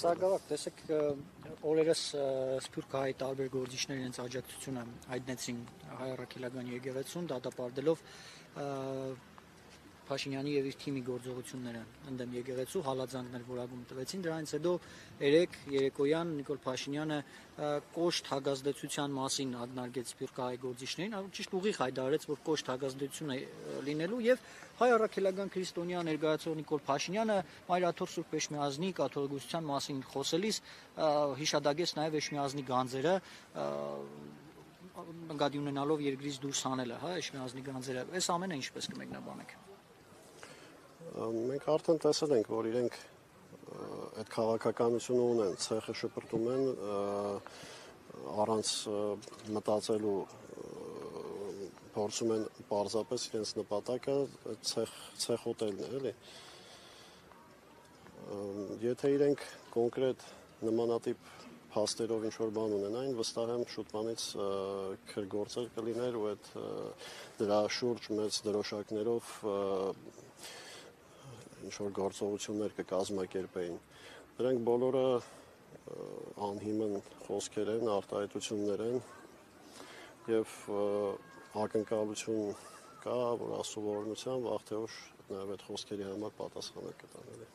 Սարգսակ, տեսեք, օրերս Սփյուռք հայ տարբեր գործիչներ իրենց աջակցությունը հայտնեցին հայ առաքելական եկեղեցուն, դատապարտելով Փաշինյանի եւ իր թիմի գործողությունները ընդդեմ եկեղեցու, հալածանքներ որակում տվեցին, դրանից հետո երեկոյան Նիկոլ Փաշինյանը կոշտ հագազդեցության մասին ակնարկեց Սփյուռքահայ գործիչներին, ճիշտ ուղիղ հայտարարեց, որ կոշտ հագազդեցություն է լինելու եւ հայ առաքելական քրիստոնյա ներկայացող Նիկոլ Փաշինյանը Մայրաթոր Սուրբ Էշմիածնի կաթողիկոսության մասին խոսելիս հիշադակեց նաեւ Էշմիածնի գանձերը նկատի ունենալով երկրից դուրս հանելը, հա, Էշմիածնի գանձերը, այս ամենը ինչպես կմեկնաբանեք։ Մենք արդեն տեսել ենք, որ իրենք այդ քաղաքականությունը ունեն, ցեխը շպրտում են առանց մտածելու փորձում են պարզապես իրենց նպատակը ցեխոտելն է, էլի։ Եթե իրենք կոնկրետ նմանատիպ փաստերով ինչ-որ բան ունենային, վստահ եմ շուտվանից քրգործել կլիներ ու այդ դրա շուրջ մեծ դրոշակներով ինչ-որ գործողություններ կկազմակերպեին։ Դրանք բոլորը անհիմն խոսքեր են, արտահայտություններ են եւ ակնկալություն կա, որ Աստծո ողորմությամբ վաղ թե ուշ նաեւ այդ խոսքերի համար պատասխանը կտանելի։